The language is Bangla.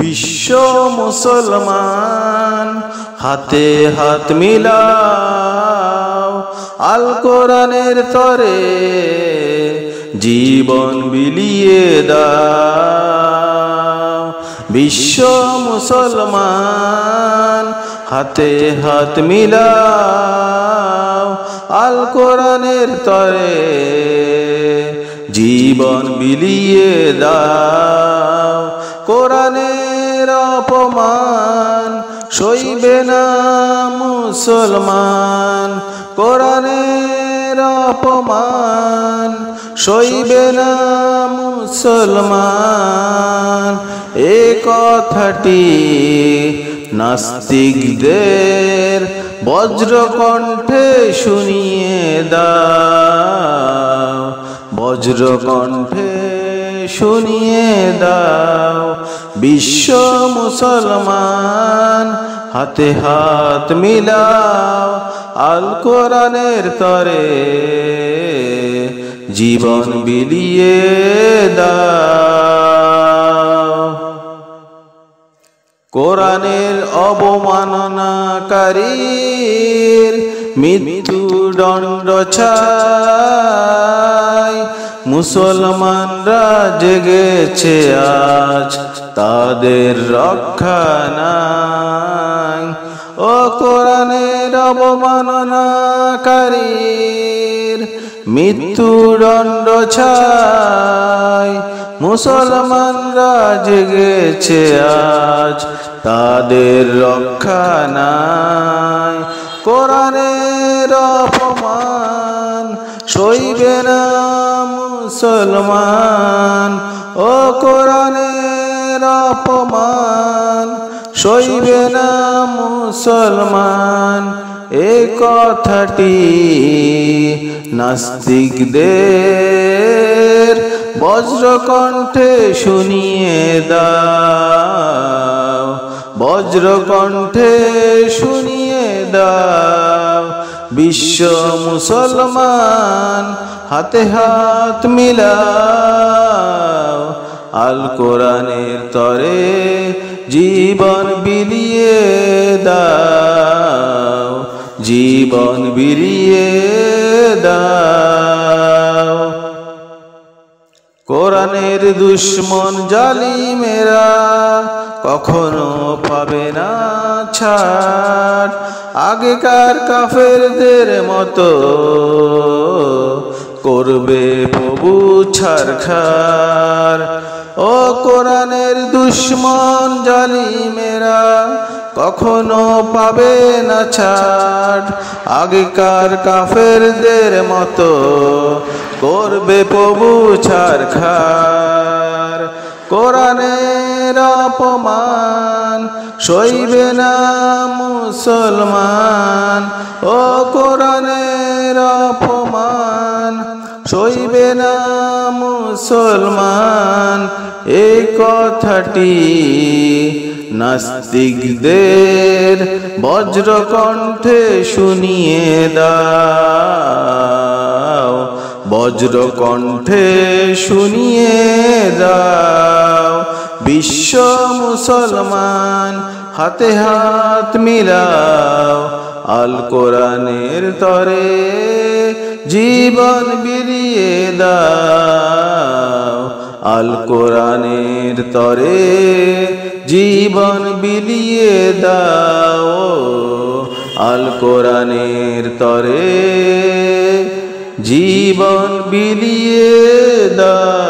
বিশ্ব মুসলমান হাতে হাত মিলাও, আল কোরআনের তরে জীবন বিলিয়ে দাও। বিশ্ব মুসলমান হাতে হাত মিলাও, আল কোরআনের তরে জীবন বিলিয়ে দাও। কোরআনের অপমান সইবে না মুসলমান, কোরআনের অপমান সইবে না মুসলমান। এ কথাটি নাস্তিকদের বজ্রকণ্ঠে শুনিয়ে দাও, বজ্রকণ্ঠে শুনিয়ে দাও। বিশ্ব মুসলমান হাতে হাত মিলাও, আল কোরআনের তরে জীবন বিলিয়ে দাও। কোরআনের অবমাননাকারীর মৃত্যুদণ্ড চাই, মুসলমানরা জেগেছে আজ তাদের রক্ষা নাই। ও কোরআনের অবমাননাকারীর মৃত্যুদণ্ড চাই, মুসলমানরা জেগেছে আজ তাদের রক্ষা নাই। কোরআনের অপমান সইবে না মুসলমান, ও কোরআনের অপমান সইবে না মুসলমান। এ কথাটি নাস্তিকদের বজ্রকণ্ঠে শুনিয়ে দাও, বজ্রকণ্ঠে শুনিয়ে দাও। বিশ্ব মুসলমান হাতে হাত মিলাও, আল কোরআনের তরে জীবন বিলিয়ে দাও, জীবন বিলিয়ে দাও। কোরআনের দুশ্মন জালিমেরা কখনো পাবে না ছাড়, আগেকার কাফেরদের মতো করবে প্রভু ছারখার। ও কোরআনের দুশ্মন জালিমেরা কখনো পাবে না ছাড়, আগেকার কাফেরদের মতো করবে প্রভু ছারখার। কোরআনের অপমান সইবে না মুসলমান, ও কোরআনের অপমান সইবে না মুসলমান। এই কথাটি নাস্তিকদের বজ্রকণ্ঠে শুনিয়ে দাও, বজ্রকণ্ঠে শুনিয়ে দাও। বিশ্ব মুসলমান হাতে হাত মিলাও, আল কোরআনের তরে জীবন বিলিয়ে দাও, আল কোরআনের তরে জীবন বিলিয়ে দাও, আল কোরআনের তরে জীবন বিলিয়ে দাও।